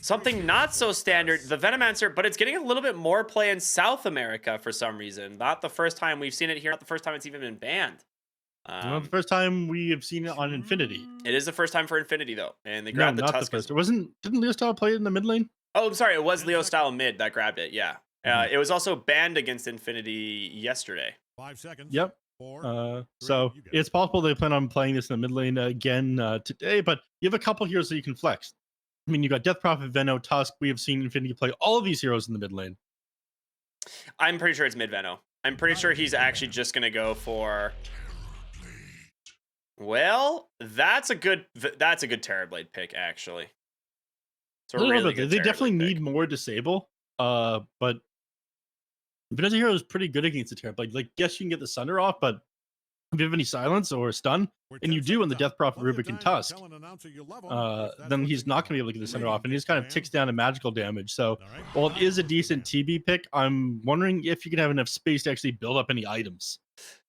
Something not so standard, the Venomancer, but it's getting a little bit more play in South America for some reason. Not the first time we've seen it here, not the first time it's even been banned. Not the Um, first time we have seen it on Infinity. it is the first time for Infinity though, and they No, grabbed the not the Tusk as first. It wasn't. Didn't Leo Style play it in the mid lane? oh, I'm sorry, it was Leo Style mid that grabbed it. Yeah, Mhm. it was also banned against Infinity yesterday. Yep. So it's possible they plan on playing this in the mid lane again today, but you have a couple heroes that you can flex. I mean, you got Death Prophet, Veno, Tusk. We have seen Infinity play all of these heroes in the mid lane. I'm pretty sure it's mid Veno. I'm pretty sure he's actually just gonna go for. Well, that's a good Terrorblade pick actually. It's I a don't know really about that. good They definitely Terrorblade need pick. more disable. But Vanessa Hero is pretty good against the Terrorblade. Like, yes, you can get the Sunder off, but if you have any silence or stun, and you do in the Death Prophet, Rubik, and Tusk, then he's not going to be able to get the Sunder off, and he just kind of ticks down to magical damage. So, while it is a decent TB pick, I'm wondering if you can have enough space to actually build up any items.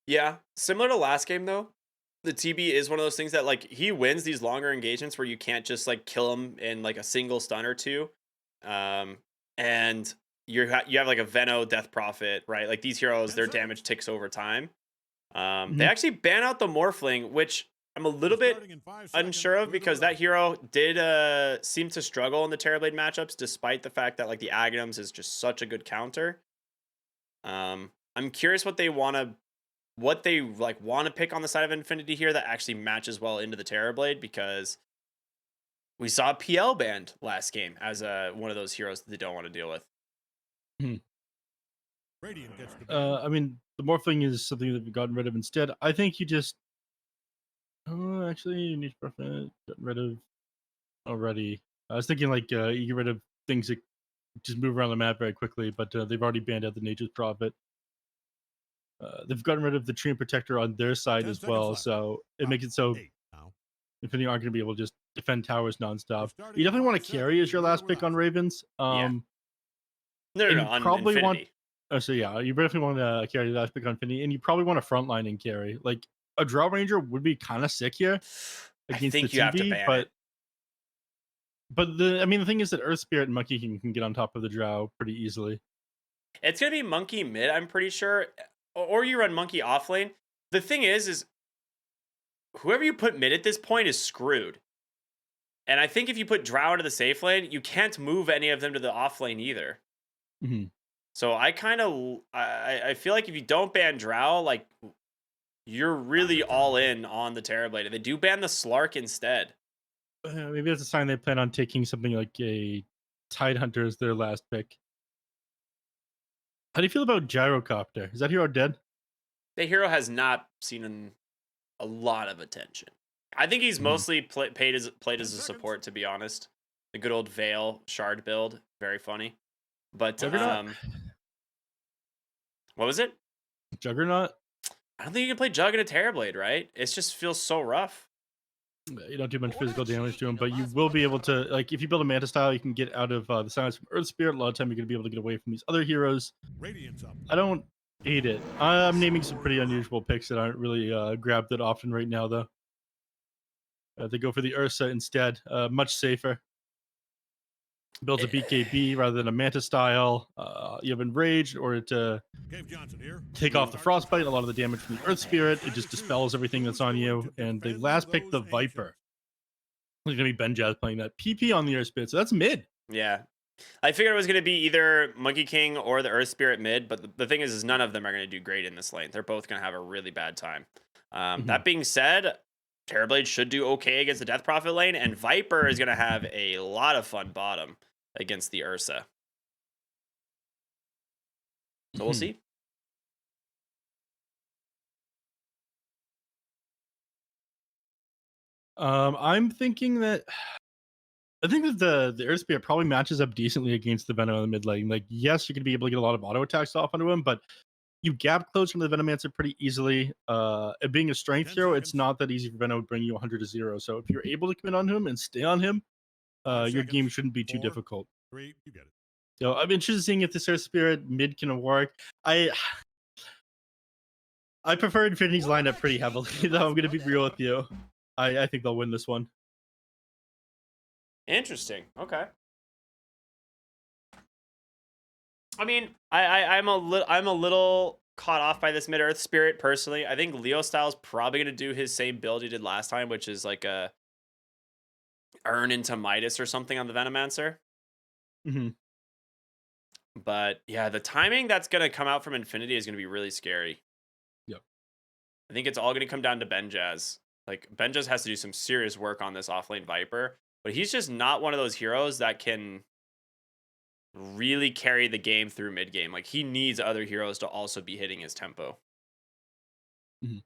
Yeah, similar to last game though. The TB is one of those things that like he wins these longer engagements where you can't just like kill him in like a single stun or two. Um, and you have like a Veno Death Prophet, right? Like these heroes, their damage ticks over time. They Mhm. actually ban out the Morphling, which I'm a little bit unsure of because that hero did seem to struggle in the Terrorblade matchups, despite the fact that like the Aghanims is just such a good counter. I'm curious what they like want to pick on the side of Infinity here that actually matches well into the Terrorblade because we saw PL banned last game as one of those heroes that they don't want to deal with. Mhm. I mean, the Morphling is something that we've gotten rid of instead. I think you just. Oh, actually, you need Prophet gotten rid of already. I was thinking like you get rid of things that just move around the map very quickly, but they've already banned out the Nature's Prophet. They've gotten rid of the Tree and Protector on their side as well, so it makes it so Infinity aren't going to be able to just defend towers nonstop. You definitely want to carry as your last pick on Ravens, Yeah. No, no, and no. you On probably want. Infinity. Oh, so yeah, you definitely want to carry the last pick on Infinity, and you probably want a frontline and carry. Like a Draw Ranger would be kind of sick here I against the think you have to TB, ban it. but the thing is that Earth Spirit and Monkey can get on top of the Drow pretty easily. It's gonna be Monkey mid, I'm pretty sure, or you run Monkey off lane. The thing is whoever you put mid at this point is screwed. And I think if you put Drow into the safe lane, you can't move any of them to the off lane either. Mhm. So I kind of I feel like if you don't ban Drow, like you're really all in on the Terrorblade. And they do ban the Slark instead. Maybe that's a sign they plan on taking something like a Tidehunter as their last pick. How do you feel about Gyrocopter? Is that hero dead? The hero has not seen a lot of attention. I think he's Mhm. mostly played as a support, to be honest. The good old Veil Shard build, very funny. But Juggernaut? what was it? Juggernaut? I don't think you can play Jug in a Terrorblade, right? It just feels so rough. You don't do much physical damage to him, but you will be able to, like, if you build a Manta style, you can get out of the silence from Earth Spirit. A lot of time you're going to be able to get away from these other heroes. I don't hate it. I'm naming some pretty unusual picks that aren't really grabbed that often right now, though. They go for the Ursa instead. Much safer. Builds a BKB rather than a Manta style. You have Enraged or to take off the Frostbite, a lot of the damage from the Earth Spirit. It just dispels everything that's on you. And they last pick the Viper. There's going to be Benjaz playing that. PP on the Earth Spirit, so that's mid. Yeah. I figured it was going to be either Monkey King or the Earth Spirit mid, but the thing is none of them are going to do great in this lane. They're both going to have a really bad time. Mhm. That being said, Terrorblade should do okay against the Death Prophet lane, and Viper is going to have a lot of fun bottom against the Ursa. So we'll Mhm. see. I'm thinking that I think that the Earth Spirit probably matches up decently against the Venom in the mid lane. Like, yes, you're going to be able to get a lot of auto attacks off onto him, but you gap close from the Venomancer pretty easily. It being a strength hero, it's not that easy for Venom to bring you 100 to 0. So if you're able to commit on him and stay on him, your game shouldn't be too difficult. So I'm interested in seeing if this Earth Spirit mid can work. I prefer Infinity's lineup pretty heavily, though. I'm going to be real with you. I think they'll win this one. Interesting. Okay. I mean, I'm a little caught off by this mid Earth Spirit personally. I think Leo Style's probably gonna do his same build he did last time, which is like a Earn into Midas or something on the Venomancer. Hmm. But yeah, the timing that's gonna come out from Infinity is gonna be really scary. Yep. I think it's all gonna come down to Benjaz. Like Benjaz has to do some serious work on this offlane Viper, but he's just not one of those heroes that can really carry the game through mid game. Like he needs other heroes to also be hitting his tempo. Mhm.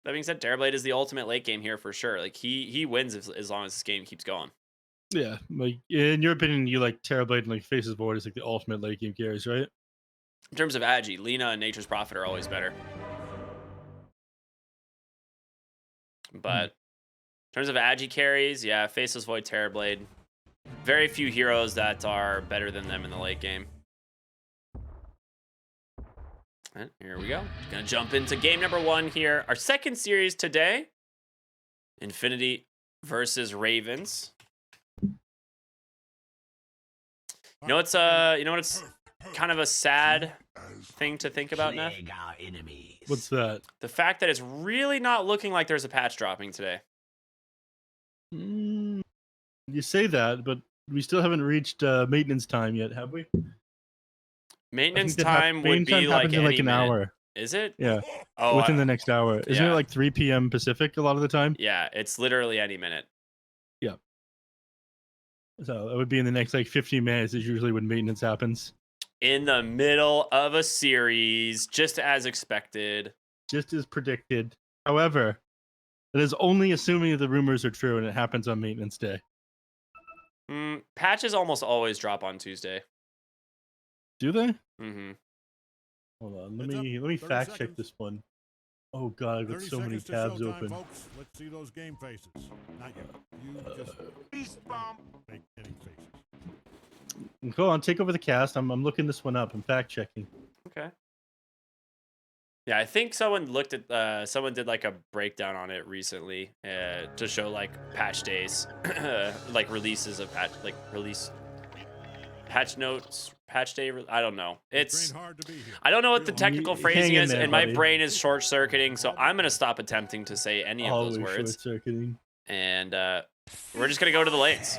That being said, Terrorblade is the ultimate late game here for sure. Like he wins as long as this game keeps going. Yeah, like in your opinion, you like Terrorblade and like Faces Void is like the ultimate late game carries, right? In terms of Agi, Lina and Nature's Prophet are always better. But in terms of Agi carries, yeah, Faceless Void, Terrorblade. Very few heroes that are better than them in the late game. And here we go. Gonna jump into game number 1 here. Our second series today. Infinity versus Ravens. You know, it's kind of a sad thing to think about, Neff? What's that? The fact that it's really not looking like there's a patch dropping today. You say that, but we still haven't reached maintenance time yet, have we? Maintenance time would be like in like an minute. hour. Is it? Yeah. Oh, within the next hour. Isn't it like 3 p.m. Pacific a lot of the time? Yeah, it's literally any minute. Yeah. So it would be in the next like 15 minutes is usually when maintenance happens. In the middle of a series, just as expected. Just as predicted. However, that is only assuming the rumors are true and it happens on maintenance day. Patches almost always drop on Tuesday. Do they? Mm-hmm. Hold on, let me fact check this one. Oh god, I've got so many tabs open. Folks. Let's see those game faces. Not yet. You just beast bomb. Make any faces. Go on, take over the cast. I'm looking this one up. I'm fact checking. Okay. Yeah, I think someone looked at someone did like a breakdown on it recently to show like patch days, like releases of release patch notes, patch day. I don't know. I don't know what the technical phrasing is, and my brain is short circuiting, so I'm gonna stop attempting to say any of those words. Short-circuiting. And we're just gonna go to the lanes.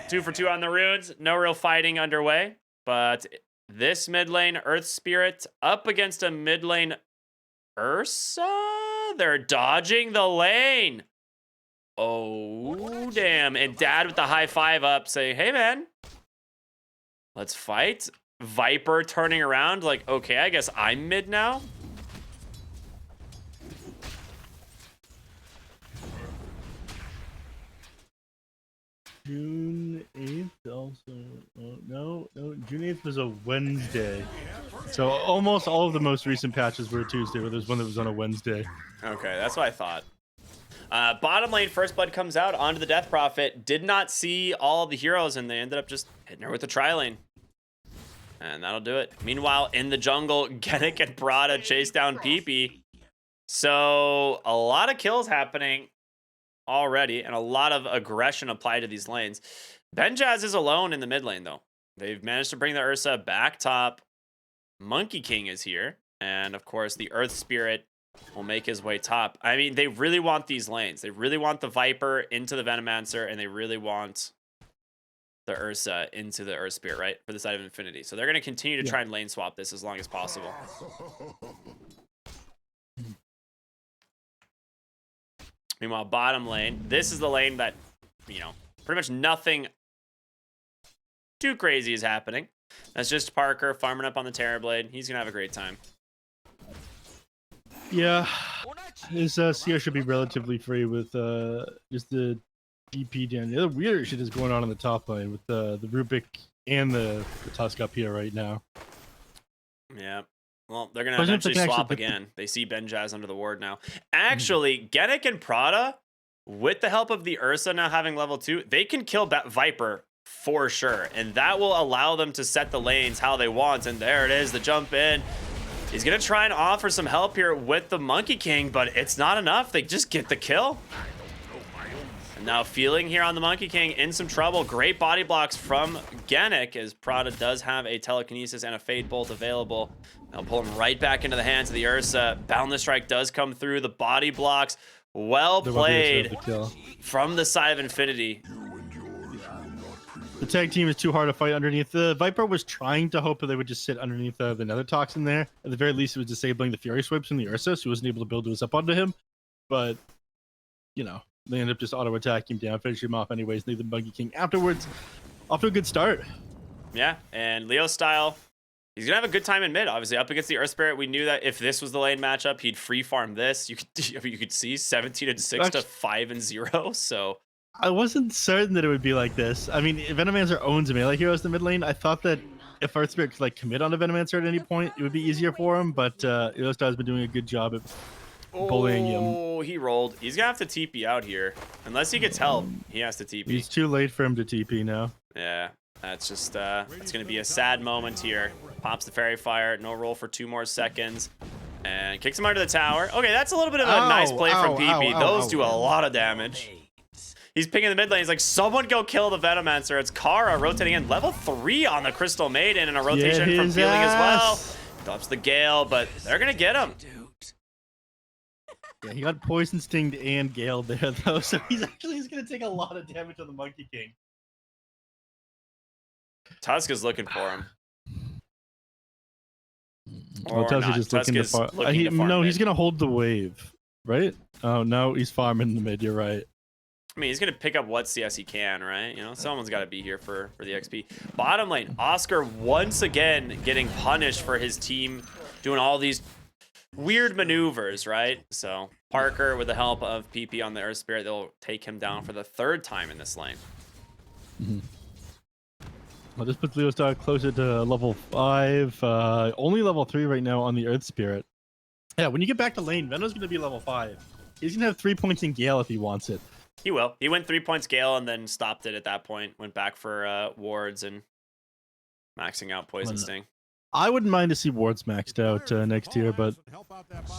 2 for 2 on the runes. No real fighting underway, but this mid lane Earth Spirit up against a mid lane Ursa. They're dodging the lane. Oh damn! And Dad with the high five up, saying, "Hey man, let's fight." Viper turning around like, okay, I guess I'm mid now. June 8th also. No, June 8th was a Wednesday. So almost all of the most recent patches were a Tuesday, but there's one that was on a Wednesday. Okay, that's what I thought. Bottom lane, First Blood comes out onto the Death Prophet. Did not see all the heroes, and they ended up just hitting her with the tri-lane. And that'll do it. Meanwhile, in the jungle, Genic and Prada chase down Peepee. So a lot of kills happening already, and a lot of aggression applied to these lanes. Benjaz is alone in the mid lane, though. They've managed to bring the Ursa back top. Monkey King is here. And, of course, the Earth Spirit will make his way top. I mean, they really want these lanes. They really want the Viper into the Venomancer, and they really want the Ursa into the Earth Spirit, right? For the side of Infinity. So they're going to continue to try and lane swap this as long as possible. Meanwhile, bottom lane, this is the lane that, you know, pretty much nothing too crazy is happening. That's just Parker farming up on the Terrorblade. He's going to have a great time. Yeah, his CR should be relatively free with just the DP down. The other weird shit is going on in the top lane with the Rubik and the Tusk up here right now. Yeah. Well, they're going to eventually swap again. They see Benjaz under the ward now. Actually, Genic and Prada, with the help of the Ursa now having level 2, they can kill Viper for sure. And that will allow them to set the lanes how they want. And there it is, the jump in. He's going to try and offer some help here with the Monkey King, but it's not enough. They just get the kill. And now feeling here on the Monkey King in some trouble. Great body blocks from Genic, as Prada does have a telekinesis and a Fade Bolt available. They'll pull him right back into the hands of the Ursa. Boundless Strike does come through. The body blocks, well played from the side of Infinity. The tag team is too hard to fight underneath. The Viper was trying to hope that they would just sit underneath the Nether Toxin there. At the very least, it was disabling the Fury Swipes from the Ursa, so he wasn't able to build his up onto him. But, you know, they end up just auto-attacking him down, finish him off anyways. They the Monkey King afterwards. Off to a good start. Yeah, and Leo style, he's going to have a good time in mid, obviously. Up against the Earth Spirit, we knew that if this was the lane matchup, he'd free farm this. You could see 17-6 to 5-0, so... I wasn't certain that it would be like this. I mean, Venomancer owns melee heroes in the mid lane. I thought that if Earth Spirit could like commit on a Venomancer at any point, it would be easier for him, but Illustar has been doing a good job at bullying him. Oh, he rolled. He's going to have to TP out here. Unless he gets help, he has to TP. He's too late for him to TP now. Yeah, that's just, it's going to be a sad moment here. Pops the Fairy Fire, no roll for 2 more seconds. And kicks him under the tower. Okay, that's a little bit of a nice play from PP. Those do a lot of damage. He's picking the mid lane. He's like, someone go kill the Venomancer. It's Kara rotating in. Level 3 on the Crystal Maiden and a rotation from Feeling as well. Drops the Gale, but they're going to get him. Yeah, he got Poison Stinged and Gale there, though, so he's going to take a lot of damage on the Monkey King. Tusk is looking for him. Well, Tusk is just looking to farm. No, he's going to hold the wave, right? Oh, no, he's farming the mid. You're right. I mean, he's going to pick up what CS he can, right? You know, someone's got to be here for the XP. Bottom lane, Oscar once again getting punished for his team doing all these weird maneuvers, right? So Parker, with the help of PP on the Earth Spirit, they'll take him down for the 3rd time in this lane. Well, this puts Leo Star closer to level 5. Only level 3 right now on the Earth Spirit. Yeah, when you get back to lane, Veno's going to be level 5. He's going to have 3 points in Gale if he wants it. He will. He went 3 points Gale and then stopped it at that point. Went back for wards and maxing out Poison Sting. I wouldn't mind to see wards maxed out next year, but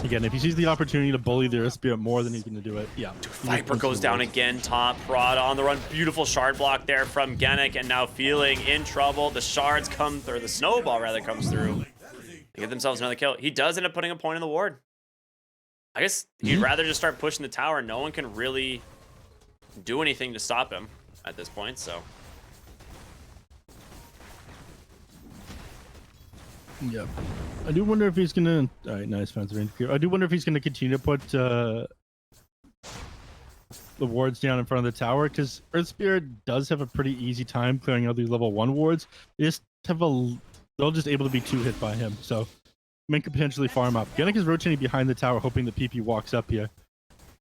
again, if he sees the opportunity to bully the Earth Spirit more, then he's going to do it. Yeah. Viper goes down again, top. Prada on the run. Beautiful shard block there from Genic, and now Feeling in trouble. The shards come through, the snowball rather comes through. They get themselves another kill. He does end up putting a point in the ward. I guess he'd rather just start pushing the tower. No one can really do anything to stop him at this point, so. Yeah. I do wonder if he's gonna... Alright, nice fence range here. I do wonder if he's gonna continue to put the wards down in front of the tower, because Earth Spirit does have a pretty easy time clearing out these level 1 wards. They just have they're just able to be 2 hit by him, so Min could potentially farm up. Genic is rotating behind the tower, hoping that PP walks up here.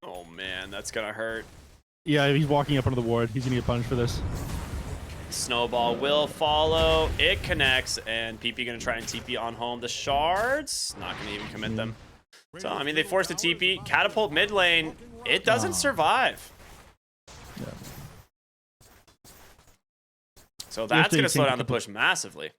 Oh man, that's gonna hurt. Yeah, he's walking up under the ward. He's gonna get punished for this. Snowball will follow. It connects, and PP gonna try and TP on home. The shards, not gonna even commit them. So, I mean, they forced the TP. Catapult mid lane, it doesn't survive. Yeah. So that's gonna slow down the push massively.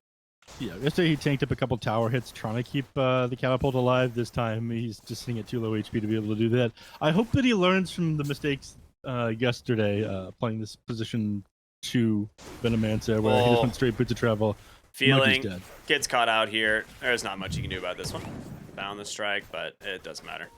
Yeah, yesterday he tanked up a couple tower hits trying to keep the catapult alive. This time he's just sitting at too low HP to be able to do that. I hope that he learns from the mistakes yesterday playing this position 2 Venomancer where he just went straight boots of travel. Feeling gets caught out here. There's not much you can do about this one. Found the strike, but it doesn't matter.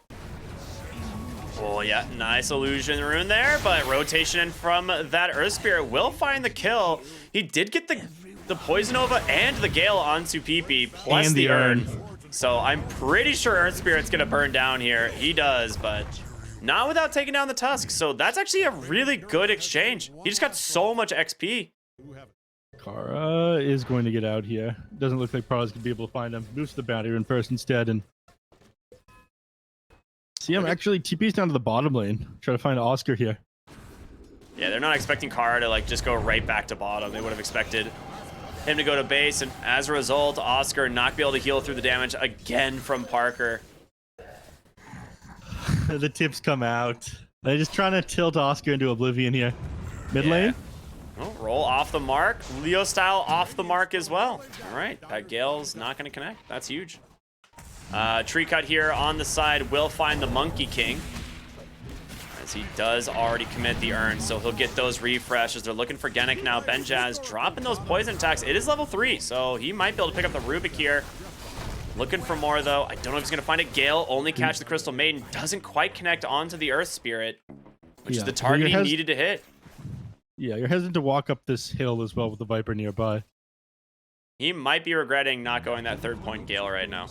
Oh yeah, nice illusion rune there, but rotation from that Earth Spirit will find the kill. He did get the Poison Nova and the Gale onto PP, plus and the Urn. So I'm pretty sure Earth Spirit's gonna burn down here. He does, but not without taking down the Tusk. So that's actually a really good exchange. He just got so much XP. Kara is going to get out here. Doesn't look like Prada's gonna be able to find him. Moves to the bounty rune first instead, and see him actually TP's down to the bottom lane. Try to find Oscar here. Yeah, they're not expecting Kara to like just go right back to bottom. They would have expected him to go to base, and as a result, Oscar not be able to heal through the damage again from Parker. The tips come out. They're just trying to tilt Oscar into oblivion here. Mid lane? Oh, roll off the mark. Leo style off the mark as well. All right, that Gale's not going to connect. That's huge. Tree cut here on the side will find the Monkey King. As as he does already commit the urn, so he'll get those refreshes. They're looking for Genic now. Benjaz dropping those poison attacks. It is level 3, so he might be able to pick up the Rubik here. Looking for more, though. I don't know if he's going to find it. Gale only catch the Crystal Maiden. Doesn't quite connect onto the Earth Spirit, which is the target he needed to hit. Yeah, you're hesitant to walk up this hill as well with the Viper nearby. He might be regretting not going that 3rd point Gale right now.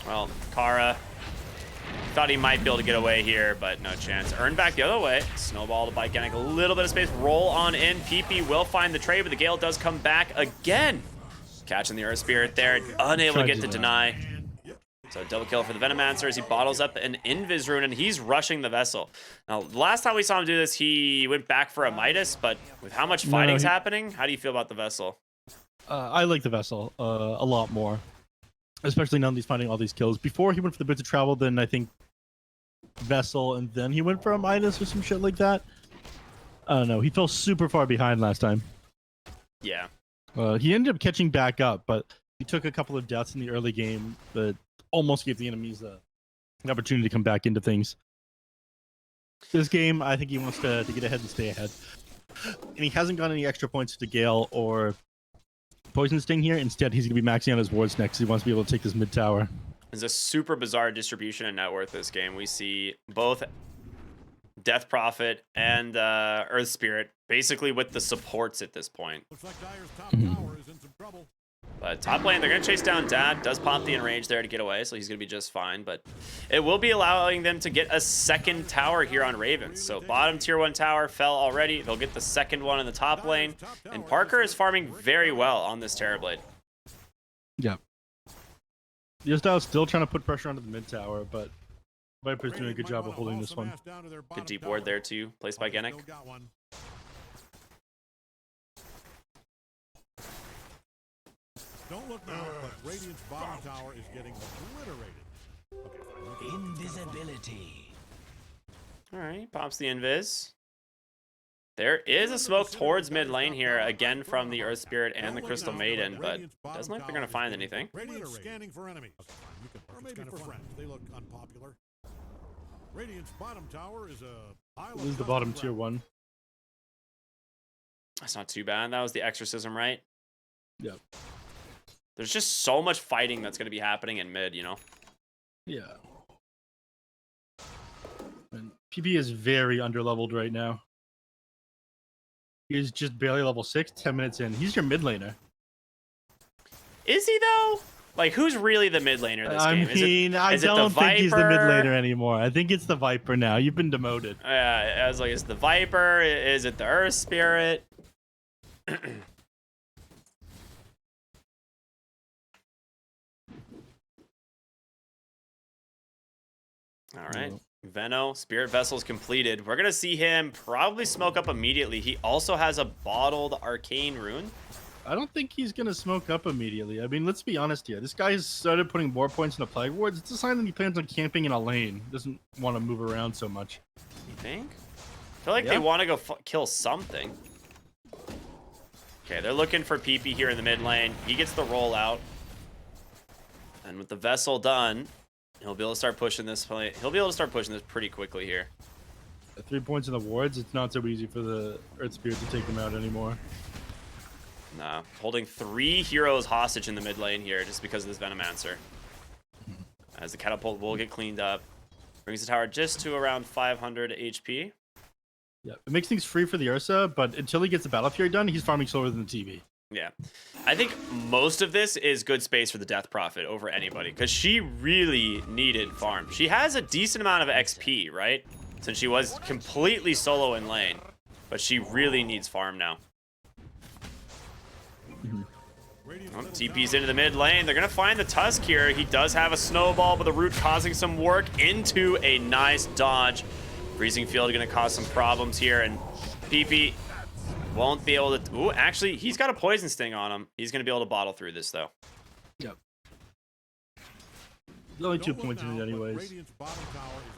Well, Kara thought he might be able to get away here, but no chance. Earn back the other way. Snowball to Genic. A little bit of space. Roll on in. PP will find the trade, but the Gale does come back again. Catching the Earth Spirit there. Unable to get the deny. So double kill for the Venomancer as he bottles up an Invis rune, and he's rushing the Vessel. Now, last time we saw him do this, he went back for a Midas, but with how much fighting's happening, how do you feel about the Vessel? I like the Vessel a lot more. Especially now that he's finding all these kills. Before he went for the Bits of Travel, then I think Vessel, and then he went for a Midas or some shit like that. I don't know. He fell super far behind last time. Yeah. He ended up catching back up, but he took a couple of deaths in the early game that almost gave the enemies the opportunity to come back into things. This game, I think he wants to get ahead and stay ahead. And he hasn't got any extra points to Gale or Poison Sting here. Instead, he's going to be maxing out his wards next. He wants to be able to take this mid tower. There's a super bizarre distribution in net worth this game. We see both Death Prophet and Earth Spirit basically with the supports at this point. Looks like Dyer's top tower is in some trouble. But top lane, they're going to chase down Dad. Does pop the enrage there to get away, so he's going to be just fine. But it will be allowing them to get a 2nd tower here on Ravens. So bottom tier 1 tower fell already. They'll get the 2nd one in the top lane. And Parker is farming very well on this Terrorblade. Yeah. Yosto's still trying to put pressure onto the mid tower, but Viper's doing a good job of holding this one. Good deep ward there too, placed by Genic. Don't look now, but Radiant's bottom tower is getting obliterated. Okay, invisibility. All right, pops the invis. There is a smoke towards mid lane here, again from the Earth Spirit and the Crystal Maiden, but doesn't look like they're going to find anything. Radiant's scanning for enemies. Or maybe for friends. They look unpopular. Radiant's bottom tower is a pile of This is the bottom tier 1. That's not too bad. That was the exorcism, right? Yep. There's just so much fighting that's going to be happening in mid, you know? Yeah. And PP is very underleveled right now. He's just barely level 6, 10 minutes in. He's your mid laner. Is he, though? Like, who's really the mid laner this game? I don't think he's the mid laner anymore. I think it's the Viper now. You've been demoted. I was like, is it the Viper? Is it the Earth Spirit? All right. Veno, Spirit Vessel's completed. We're going to see him probably smoke up immediately. He also has a bottled Arcane Rune. I don't think he's going to smoke up immediately. I mean, let's be honest here. This guy has started putting more points in the Plague Wards. It's a sign that he plans on camping in a lane. He doesn't want to move around so much. You think? I feel like they want to go kill something. Okay, they're looking for PP here in the mid lane. He gets the roll out. And with the Vessel done, he'll be able to start pushing this play. He'll be able to start pushing this pretty quickly here. 3 points in the wards, it's not so easy for the Earth Spirit to take them out anymore. Nah, holding 3 heroes hostage in the mid lane here just because of this Venomancer. As the catapult will get cleaned up. Brings the tower just to around 500 HP. Yeah, it makes things free for the Ursa, but until he gets the Battle Fury done, he's farming slower than the TV. Yeah. I think most of this is good space for the Death Prophet over anybody, because she really needed farm. She has a decent amount of XP, right? Since she was completely solo in lane. But she really needs farm now. Oh, TP's into the mid lane. They're going to find the Tusk here. He does have a snowball, but the root causing some work into a nice dodge. Freezing Field going to cause some problems here, and PP won't be able to... Ooh, actually, he's got a Poison Sting on him. He's going to be able to bottle through this, though. Yep. There's only 2 points in it anyways.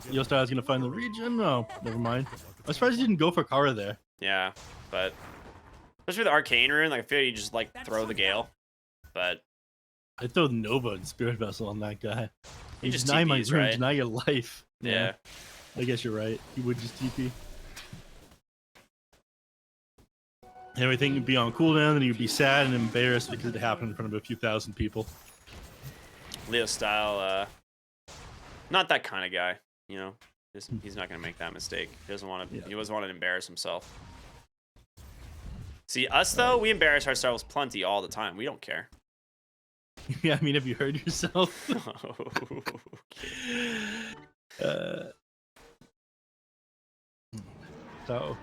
Yostar is going to find the region? No, never mind. I'm surprised he didn't go for Kara there. Yeah, but... especially with the Arcane Rune, like, I feel like you just, like, throw the Gale. But... I'd throw Nova and Spirit Vessel on that guy. He just deny my TPs, rune, right? deny your life. Yeah. I guess you're right. He would just TP. Everything would be on cooldown, and he'd be sad and embarrassed because it happened in front of a few thousand people. Leo style, not that kind of guy, you know. He's not gonna make that mistake. He doesn't want to. Yeah. He doesn't want to embarrass himself. See, us though, we embarrass ourselves plenty all the time. We don't care. Yeah, I mean, have you heard yourself? So,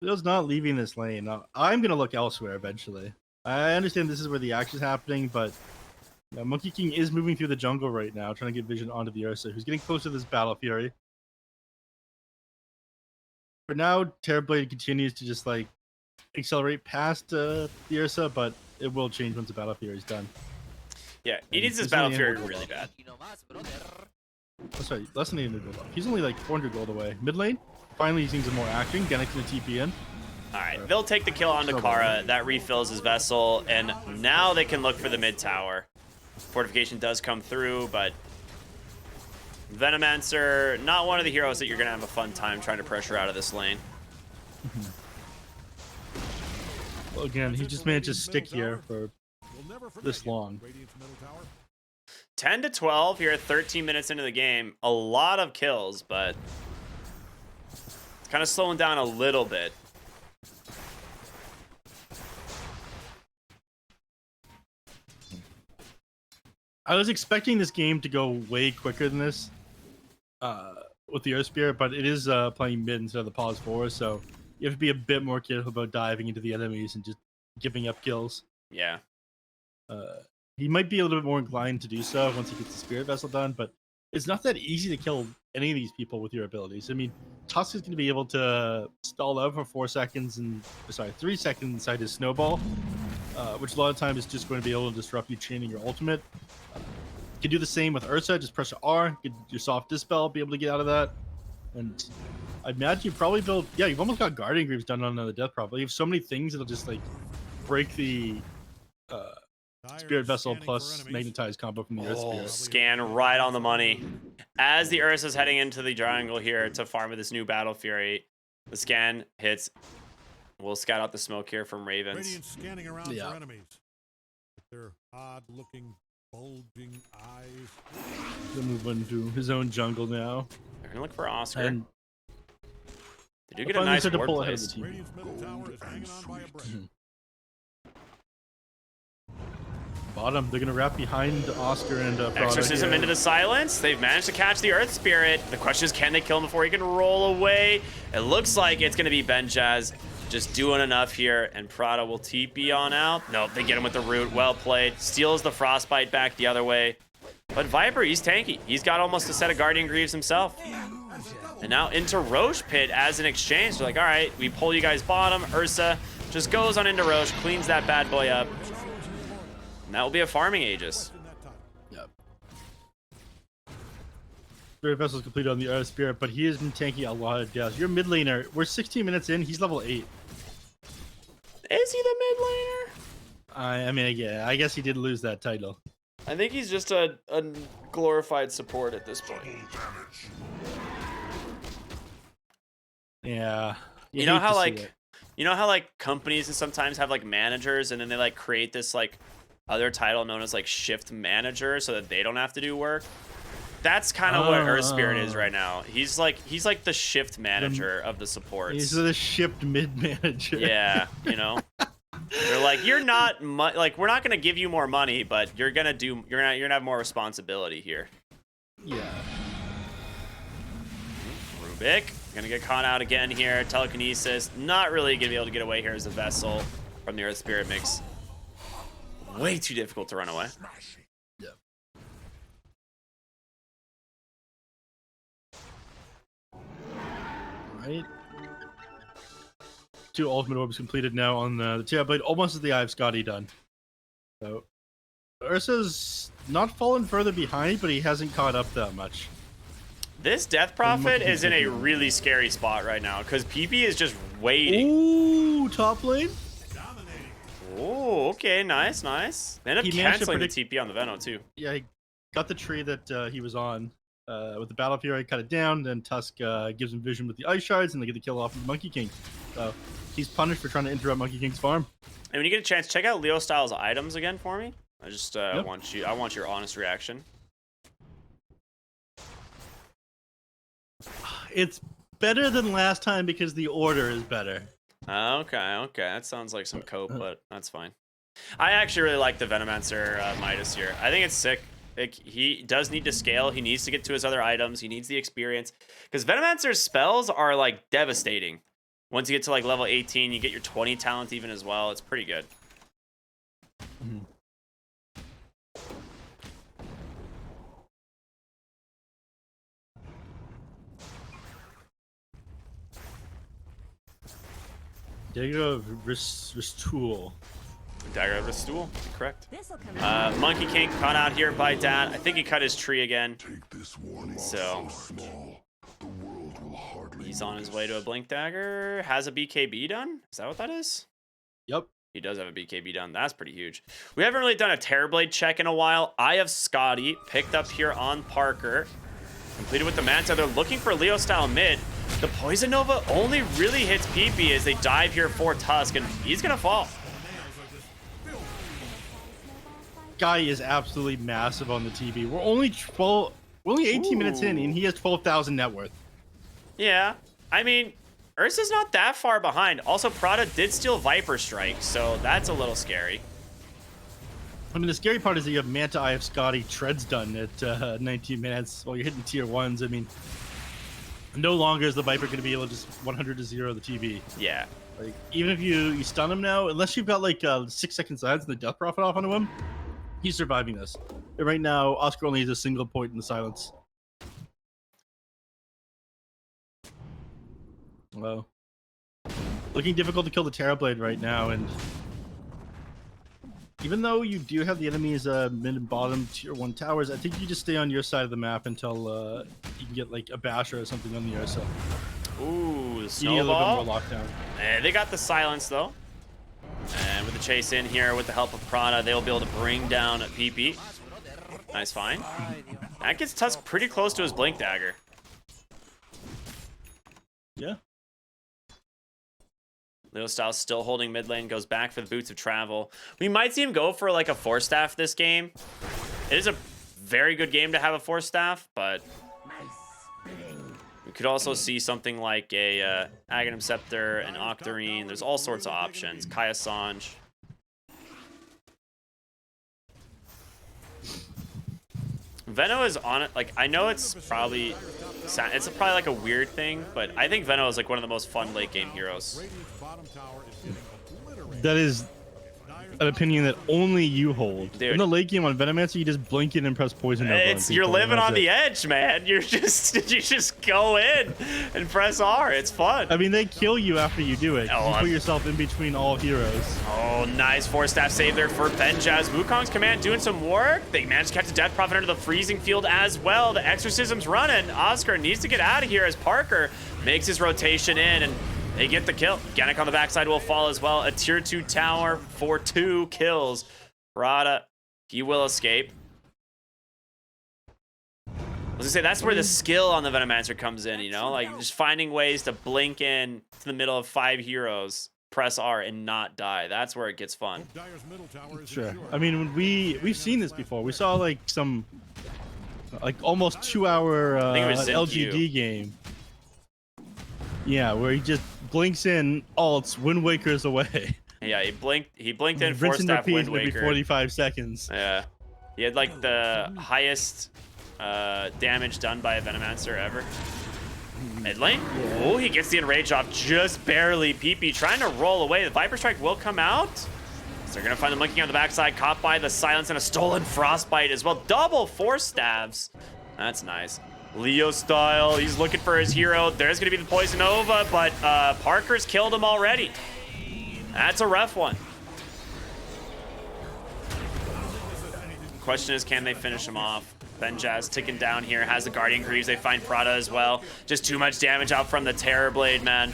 Leo's not leaving this lane. Now, I'm gonna look elsewhere eventually. I understand this is where the action's happening, but Monkey King is moving through the jungle right now, trying to get vision onto the Ursa, who's getting close to this Battle Fury. For now, Terrorblade continues to just like accelerate past the Ursa, but it will change once the Battle Fury is done. Yeah, he needs his Battle Fury really bad. Oh, sorry, less than 800 gold. He's only like 400 gold away. Mid lane, finally he's seeing some more action. Gonna TP in. Alright, they'll take the kill onto Kara. That refills his vessel, and now they can look for the mid tower. Fortification does come through, but Venomancer, not one of the heroes that you're gonna have a fun time trying to pressure out of this lane. Well, again, he just managed to stick here for this long. 10 to 12 here, 13 minutes into the game. A lot of kills, but it's kind of slowing down a little bit. I was expecting this game to go way quicker than this with the Earth Spirit, but it is playing mid instead of the pause forward, so you have to be a bit more careful about diving into the enemies and just giving up kills. Yeah. He might be a little bit more inclined to do so once he gets the Spirit Vessel done, but it's not that easy to kill any of these people with your abilities. I mean, Tusk is going to be able to stall out for 3 seconds inside his snowball, which a lot of times is just going to be able to disrupt you chaining your ultimate. You can do the same with Ursa, just press R, get your soft dispel, be able to get out of that. And I imagine you probably build, yeah, you've almost got Guardian Greaves done on another death prop. You have so many things that'll just like break the Spirit Vessel plus Magnetized combo from the Earth Spirit. Scan right on the money. As the Ursa's heading into the jungle here to farm with this new Battle Fury, the scan hits. We'll scout out the smoke here from Ravens. Radiant scanning around for enemies. With their odd-looking, bulging eyes. He'll move into his own jungle now. They're gonna look for Oscar. And they do get a nice ward place. Radiant's middle tower is hanging on by a brick. Bottom, they're gonna wrap behind Oscar and Exorcism into the silence. They've managed to catch the Earth Spirit. The question is, can they kill him before he can roll away? It looks like it's gonna be Benjaz just doing enough here, and Prada will TP on out. Nope, they get him with the root. Well played. Steals the Frostbite back the other way. But Viper, he's tanky. He's got almost a set of Guardian Greaves himself. And now into Roche Pit as an exchange. They're like, all right, we pull you guys bottom. Ursa just goes on into Roche, cleans that bad boy up. And that will be a farming Aegis. Yep. Spirit Vessel's completed on the Earth Spirit, but he has been tanking a lot of deaths. Your mid laner, we're 16 minutes in, he's level 8. Is he the mid laner? I mean, yeah, I guess he did lose that title. I think he's just a glorified support at this point. Yeah. You know how like companies sometimes have like managers, and then they like create this like other title known as like shift manager so that they don't have to do work. That's kind of what Earth Spirit is right now. He's like the shift manager of the supports. He's the shift mid manager. Yeah, you know. They're like, you're not like, we're not gonna give you more money, but you're gonna have more responsibility here. Yeah. Rubik gonna get caught out again here. Telekinesis, not really gonna be able to get away here as a vessel from the Earth Spirit mix. Way too difficult to run away. Yep. Right. 2 ultimate orbs completed now on the Terrorblade, almost as the Eye of Scotty done. So Ursa's not fallen further behind, but he hasn't caught up that much. This Death Prophet is in a really scary spot right now because PP is just waiting. Ooh, top lane. Oh, okay, nice. They end up canceling the TP on the Veno too. Yeah, he got the tree that he was on. With the Battle Fury, cut it down. Then Tusk gives him vision with the Ice Shards, and they get the kill off of Monkey King. So he's punished for trying to interrupt Monkey King's farm. And when you get a chance, check out Leo Styles' items again for me. I just Yep. I want your honest reaction. It's better than last time because the order is better. Okay. That sounds like some cope, but that's fine. I actually really like the Venomancer Midas here. I think it's sick. Like, he does need to scale. He needs to get to his other items. He needs the experience. Because Venomancer's spells are, like, devastating. Once you get to, like, level 18, you get your 20 talent even as well. It's pretty good. Mm-hmm. Dagger of Ristool. Dagger of the Stool, correct. Monkey King caught out here by Dad. I think he cut his tree again. So he's on his way to a Blink Dagger. Has a BKB done? Is that what that is? Yep. He does have a BKB done. That's pretty huge. We haven't really done a Terrorblade check in a while. I have Scotty picked up here on Parker. Completed with the Manta. They're looking for Leo style mid. The Poison Nova only really hits PP as they dive here for Tusk, and he's gonna fall. Guy is absolutely massive on the TV. We're only 18 minutes in, and he has 12,000 net worth. Yeah, I mean, Ursa's not that far behind. Also, Prada did steal Viper Strike, so that's a little scary. I mean, the scary part is that you have Manta Eye of Scotty Treads done at 19 minutes while you're hitting tier 1s. I mean, no longer is the Viper going to be able to just 100 to 0 the TV. Yeah. Like, even if you stun him now, unless you've got like 6 second silence and the Death Prophet off onto him, he's surviving this. And right now, Oscar only has a single point in the silence. Well, looking difficult to kill the Terrorblade right now, and even though you do have the enemy's mid and bottom tier 1 towers, I think you just stay on your side of the map until you can get like a basher or something on the Ursa. Ooh, the You need a snowball. little bit more lockdown. They got the silence though. And with the chase in here, with the help of Prada, they'll be able to bring down PP. Nice find. That gets Tusk pretty close to his Blink Dagger. Yeah. Leo Styles still holding mid lane, goes back for the Boots of Travel. We might see him go for like a Force Staff this game. It is a very good game to have a Force Staff, but we could also see something like a Aghanim Scepter, an Octarine. There's all sorts of options. Kaya Sanj. Veno is on it. Like, I know it's probably like a weird thing, but I think Veno is like one of the most fun late game heroes. That is an opinion that only you hold. Dude. In the late game on Venomancer, you just blink in and press Poison Nova. It's you're living on the edge, man. You just go in and press R. It's fun. I mean, they kill you after you do it. Oh, You put yourself in between all heroes. Oh, nice Force Staff save there for Benjaz. Wukong's command doing some work. They managed to catch the Death Prophet under the freezing field as well. The Exorcism's running. Oscar needs to get out of here as Parker makes his rotation in, and they get the kill. Gannick on the backside will fall as well. A tier 2 tower for 2 kills. Rada, he will escape. I was gonna say, that's where the skill on the Venomancer comes in, you know? Like, just finding ways to blink in to the middle of 5 heroes, press R, and not die. That's where it gets fun. Sure. I mean, we've seen this before. We saw like some almost 2-hour think it was Zinq. LGD game. Yeah, where he just blinks in, ults, Wind Waker's away. Yeah, he blinked in Rinse Force and Staff repeat Wind every Waker. 45 seconds. Yeah. He had like the highest damage done by a Venomancer ever. Mid lane. Oh, he gets the enrage off just barely. PP trying to roll away. The Viper Strike will come out. So they're gonna find the monkey on the backside, caught by the silence and a stolen frostbite as well. Double Force Stabs. That's nice. Leo style, he's looking for his hero. There's gonna be the Poison Nova, but Parker's killed him already. That's a rough one. Question is, can they finish him off? Benjaz ticking down here, has the Guardian Greaves. They find Prada as well. Just too much damage out from the Terrorblade, man.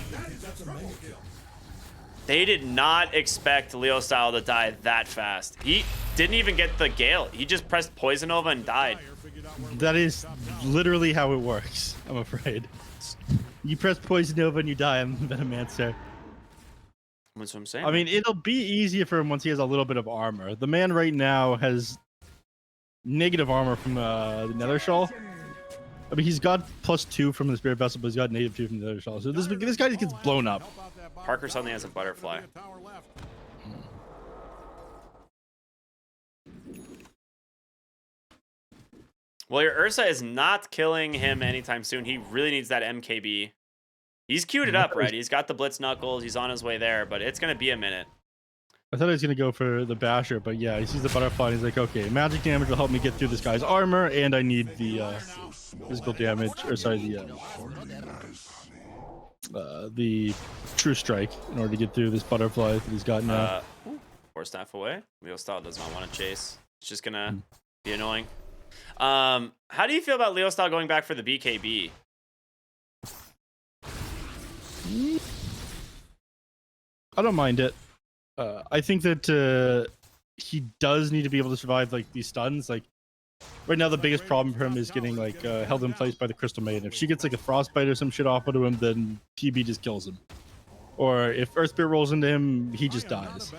They did not expect Leo style to die that fast. He didn't even get the Gale. He just pressed Poison Nova and died. That is literally how it works, I'm afraid. You press Poison Nova and you die on Venomancer. That's what I'm saying. I mean, it'll be easier for him once he has a little bit of armor. The man right now has negative armor from the Nether Shawl. I mean, he's got +2 from the Spirit Vessel, but he's got -2 from the Nether Shawl. So this guy just gets blown up. Parker suddenly has a butterfly. Well, your Ursa is not killing him anytime soon. He really needs that MKB. He's queued it up, right? He's got the Blitz Knuckles. He's on his way there, but it's going to be a minute. I thought he was going to go for the Basher, but yeah, he sees the butterfly and he's like, okay, magic damage will help me get through this guy's armor, and I need the physical damage, or sorry, the True Strike in order to get through this butterfly that he's got now. Force Staff away. Leo Style does not want to chase. It's just going to be annoying. How do you feel about Leo Style going back for the BKB? I don't mind it. I think that he does need to be able to survive like these stuns. Like right now, the biggest problem for him is getting like held in place by the Crystal Maiden. If she gets like a frostbite or some shit off of him, then PB just kills him. Or if Earth Spirit rolls into him, he just dies.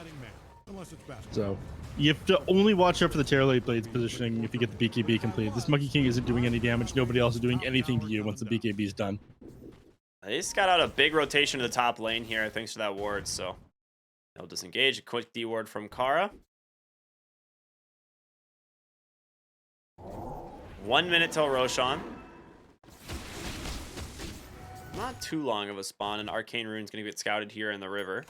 So you have to only watch out for the Terrorblade Blade's positioning if you get the BKB complete. This Monkey King isn't doing any damage. Nobody else is doing anything to you once the BKB is done. They just got out a big rotation to the top lane here thanks to that ward, so they'll disengage. A quick D ward from Kara. 1 minute till Roshan. Not too long of a spawn, and Arcane Rune's going to get scouted here in the river.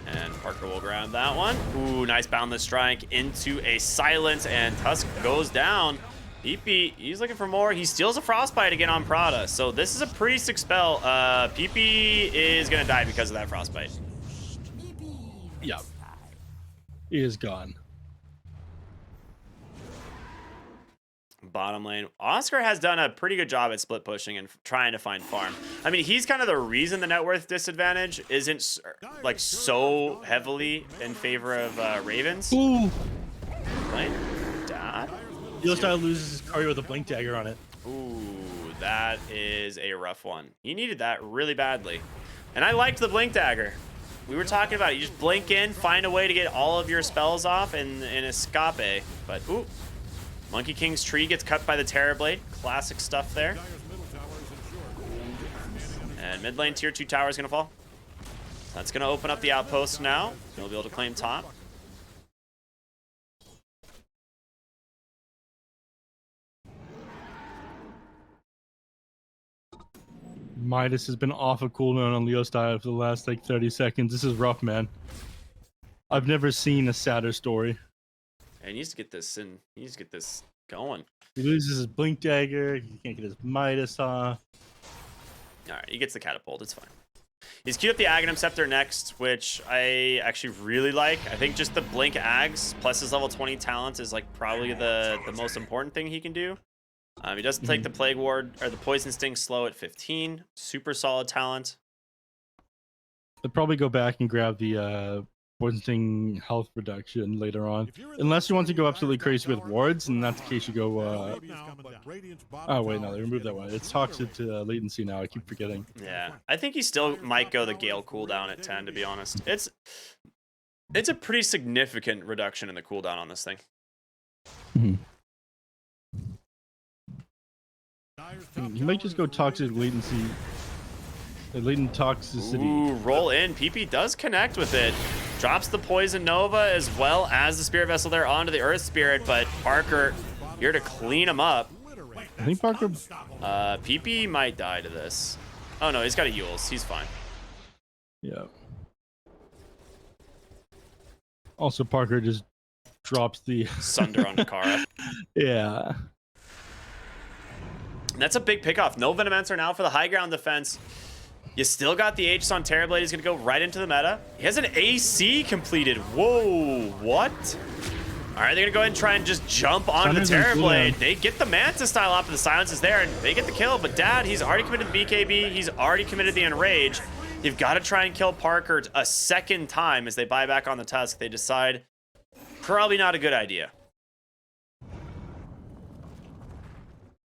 And Parker will grab that one. Ooh, nice Boundless Strike into a silence, and Tusk goes down. PP, he's looking for more. He steals a Frostbite again on Prada. So this is a pretty sick spell. PP is going to die because of that Frostbite. Yeah. He is gone. Bottom lane. Oscar has done a pretty good job at split pushing and trying to find farm. I mean, he's kind of the reason the net worth disadvantage isn't like so heavily in favor of Ravens. Ooh. Right? Dad? Leo Style loses his Cardio with a Blink Dagger on it. Ooh, that is a rough one. He needed that really badly. And I liked the Blink Dagger. We were talking about it. You just blink in, find a way to get all of your spells off, and escape. But, ooh. Monkey King's tree gets cut by the Terrorblade. Classic stuff there. And mid lane tier 2 tower is going to fall. That's going to open up the outpost now. He'll be able to claim top. Midas has been off a cooldown on Leo Style for the last like 30 seconds. This is rough, man. I've never seen a sadder story. And he needs to get this in. He needs to get this going. He loses his Blink Dagger. He can't get his Midas off. All right, he gets the catapult. It's fine. He's queued up the Aghanim Scepter next, which I actually really like. I think just the Blink Ags plus his level 20 talent is like probably the most important thing he can do. He doesn't take the Plague Ward or the Poison Sting slow at 15. Super solid talent. They'll probably go back and grab the Poison Sting health reduction later on. Unless you want to go absolutely crazy with wards, and in that case you go... Oh, wait, no, they removed that one. It's toxic to latency now. I keep forgetting. Yeah, I think he still might go the Gale cooldown at 10, to be honest. It's a pretty significant reduction in the cooldown on this thing. He might just go toxic latency. Latent toxicity. Ooh, roll in. PP does connect with it. Drops the Poison Nova as well as the Spirit Vessel there onto the Earth Spirit, but Parker here to clean him up. I think Parker... PP might die to this. Oh no, he's got a Yules. He's fine. Yeah. Also, Parker just drops the... Sunder on Kara. Yeah. That's a big pickoff. No Venomancer now for the high ground defense. You still got the Aegis on Terrorblade. He's going to go right into the meta. He has an AC completed. Whoa, what? All right, they're going to go ahead and try and just jump onto the Terrorblade. They get the Manta style off of the silence is there, and they get the kill. But Dad, he's already committed the BKB. He's already committed the Enrage. You've got to try and kill Parker a second time as they buy back on the Tusk. They decide probably not a good idea.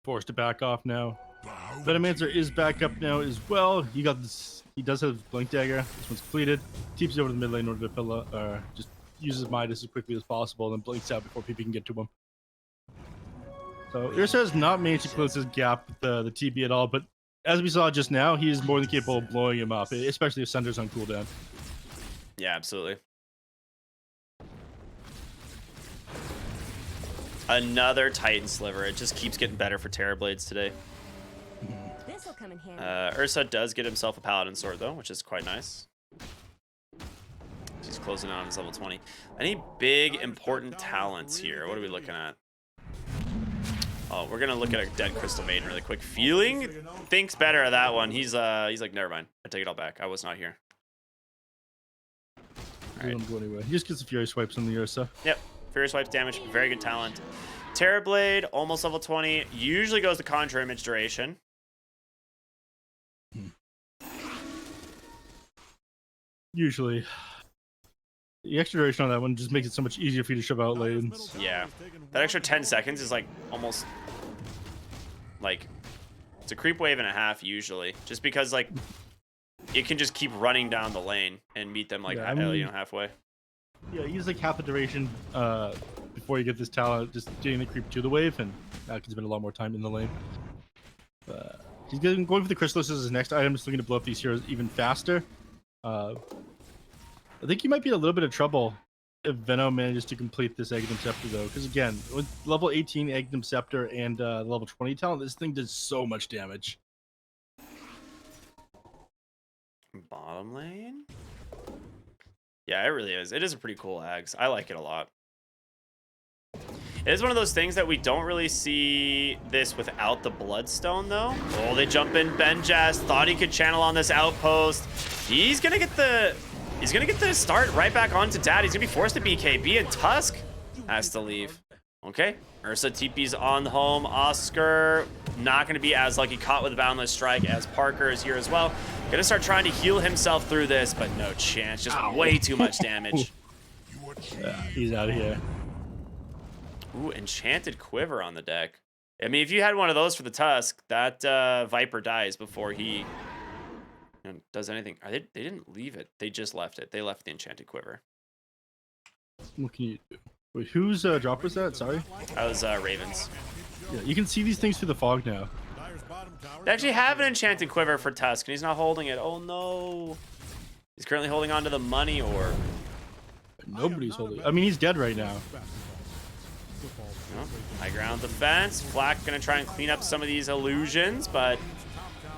forced to back off now. Venomancer is back up now as well. He got this. He does have Blink Dagger. This one's completed. Teeps over to the mid lane in order to fill up, just uses Midas as quickly as possible, and then blinks out before people can get to him. So Ursa has not managed to close his gap with the TB at all, but as we saw just now, he is more than capable of blowing him up, especially if Sunder's on cooldown. Yeah, absolutely. Another Titan Sliver. It just keeps getting better for Terrorblades today. This'll come in handy. Ursa does get himself a Paladin Sword, though, which is quite nice. He's closing out on his level 20. Any big, important talents here? What are we looking at? Oh, we're going to look at a Dead Crystal Maiden really quick. Feeling thinks better of that one. He's like, never mind. I take it all back. I was not here. All right. Don't go anywhere. He just gets the Fury Swipes on the Ursa. Yep. Fury Swipes damage. Very good talent. Terrorblade, almost level 20. Usually goes to Conjure Image duration. Usually. The extra duration on that one just makes it so much easier for you to shove out lanes. Yeah. That extra 10 seconds is like almost like it's a creep wave and a half usually. Just because like it can just keep running down the lane and meet them like halfway. Yeah, use like half the duration before you get this talent, just getting the creep to the wave, and that can spend a lot more time in the lane. He's going for the Chrysalis as his next item, just looking to blow up these heroes even faster. I think he might be in a little bit of trouble if Venom manages to complete this Aghanim Scepter, though. Because, again, with level 18 Aghanim Scepter and level 20 talent, this thing does so much damage. Bottom lane? Yeah, it really is. It is a pretty cool Ags. I like it a lot. It is one of those things that we don't really see this without the Bloodstone, though. Oh, they jump in. Benjaz thought he could channel on this outpost. He's gonna get the start right back onto Dad. He's gonna be forced to BKB, and Tusk has to leave. Okay, Ursa TP's on home. Oscar not gonna be as lucky, caught with a Boundless Strike, as Parker is here as well. Gonna start trying to heal himself through this, but no chance. Just way too much damage. He's out of here. Ooh, Enchanted Quiver on the deck. I mean, if you had one of those for the Tusk, that Viper dies before he does anything. They didn't leave it. They just left it. They left the Enchanted Quiver. What can you do? Wait, whose drop was that? Sorry? That was Ravens. Yeah, you can see these things through the fog now. They actually have an Enchanted Quiver for Tusk, and he's not holding it. Oh, no. He's currently holding on to the money orb. Nobody's holding it. I mean, he's dead right now. Oh, high ground defense. Flack gonna try and clean up some of these illusions, but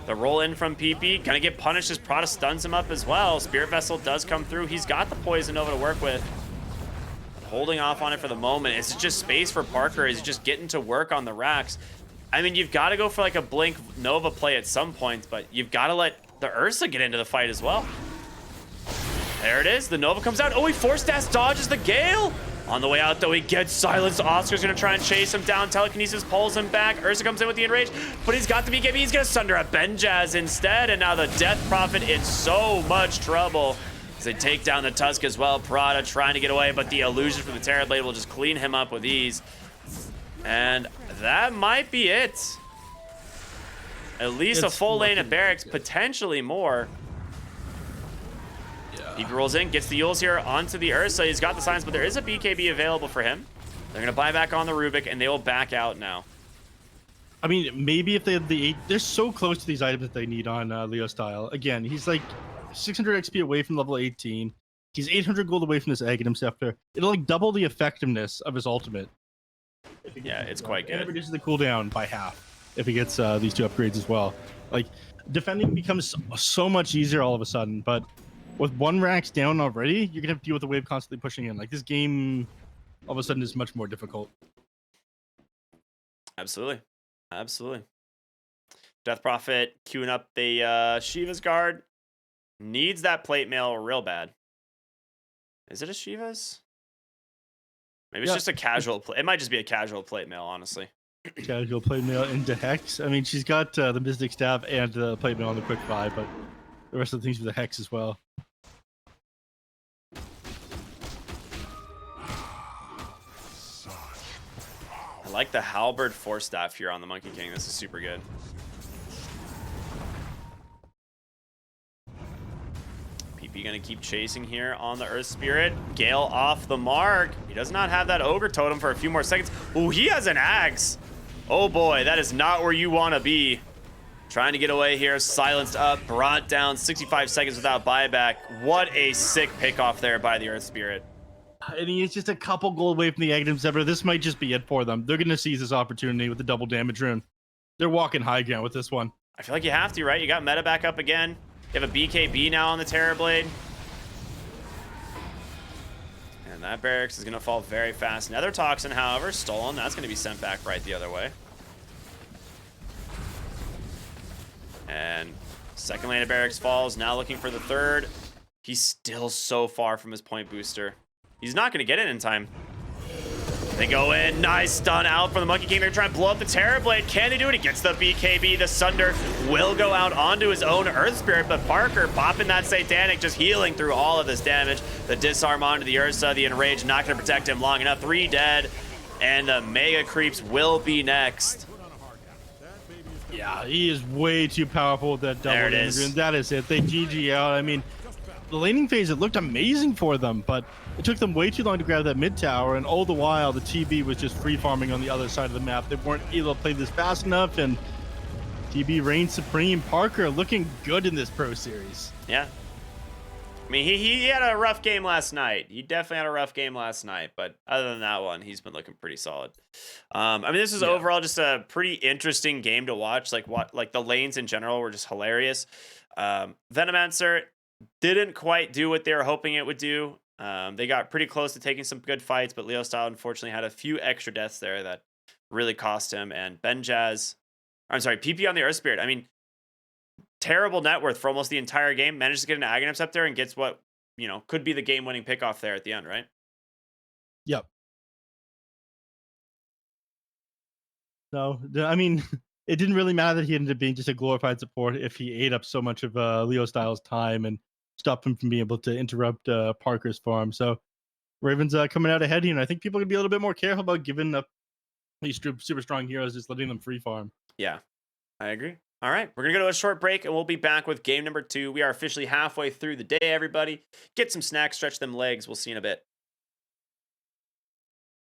the roll in from PP gonna get punished as Prada stuns him up as well. Spirit Vessel does come through. He's got the Poison Nova to work with. Holding off on it for the moment. It's just space for Parker. He's just getting to work on the racks. I mean, you've got to go for like a Blink Nova play at some point, but you've got to let the Ursa get into the fight as well. There it is. The Nova comes out. Oh, he forced ass dodges the Gale. On the way out, though, he gets silenced. Oscar's going to try and chase him down. Telekinesis pulls him back. Ursa comes in with the Enrage, but he's got the BKB. He's going to sunder a Benjaz instead, and now the Death Prophet in so much trouble as they take down the Tusk as well. Prada trying to get away, but the illusion from the Terrorblade will just clean him up with ease. And that might be it. At least a full lane of barracks, potentially more. PP rolls in, gets the Yules here onto the Ursa. He's got the signs, but there is a BKB available for him. They're going to buy back on the Rubik, and they will back out now. I mean, maybe if they have the 8... They're so close to these items that they need on Leo Style. Again, he's like 600 XP away from level 18. He's 800 gold away from this Aghanim Scepter. It'll like double the effectiveness of his ultimate. Yeah, it's quite good. And it reduces the cooldown by half if he gets these two upgrades as well. Like, defending becomes so much easier all of a sudden, but with one racks down already, you're gonna have to deal with the wave constantly pushing in. Like, this game all of a sudden is much more difficult. Absolutely. Absolutely. Death Prophet queuing up the Shiva's Guard. Needs that plate mail real bad. Is it a Shiva's? Maybe it's just a casual play. It might just be a casual plate mail, honestly. Casual plate mail into Hex. I mean, she's got the Mystic Staff and the plate mail on the quick buy, but the rest of the things with the Hex as well. I like the halberd force staff here on the Monkey King. This is super good. PP gonna keep chasing here on the Earth Spirit. Gale off the mark. He does not have that Ogre Totem for a few more seconds. Oh, he has an Axe. Oh boy, that is not where you want to be. Trying to get away here, silenced up, brought down 65 seconds without buyback. What a sick pickoff there by the Earth Spirit. And he is just a couple gold away from the Aghanim Scepter. This might just be it for them. They're going to seize this opportunity with the double damage rune. They're walking high ground with this one. I feel like you have to, right? You got meta back up again. You have a BKB now on the Terrorblade. And that barracks is going to fall very fast. Nether Toxin, however, stolen. That's going to be sent back right the other way. And second lane of barracks falls. Now looking for the third. He's still so far from his point booster. He's not going to get it in time. They go in. Nice stun out from the Monkey King. They're trying to blow up the Terrorblade. Can they do it? He gets the BKB. The Sunder will go out onto his own Earth Spirit, but Parker popping that Satanic, just healing through all of this damage. The disarm onto the Ursa. The Enrage not going to protect him long enough. 3 dead. And the Mega Creeps will be next. Yeah, he is way too powerful with that double There it damage is. rune. That is it. They GG out. I mean, the laning phase, it looked amazing for them, but it took them way too long to grab that mid tower, and all the while the TB was just free farming on the other side of the map. They weren't able to play this fast enough, and TB reigns supreme. Parker looking good in this Pro Series. Yeah. I mean, he had a rough game last night. He definitely had a rough game last night, but other than that one, he's been looking pretty solid. I mean, this is overall just a pretty interesting game to watch. Like the lanes in general were just hilarious. Venomancer didn't quite do what they were hoping it would do. They got pretty close to taking some good fights, but Leo Style unfortunately had a few extra deaths there that really cost him. And PP on the Earth Spirit. I mean, terrible net worth for almost the entire game. Manages to get an Aghanim Scepter and gets what, could be the game-winning pickoff there at the end, right? Yep. So, I mean, it didn't really matter that he ended up being just a glorified support if he ate up so much of Leo Styles' time and stopped him from being able to interrupt Parker's farm. So, Ravens coming out ahead here, and I think people are going to be a little bit more careful about giving up these super strong heroes, just letting them free farm. Yeah, I agree. All right, we're going to go to a short break, and we'll be back with game number 2. We are officially halfway through the day, everybody. Get some snacks, stretch them legs. We'll see you in a bit.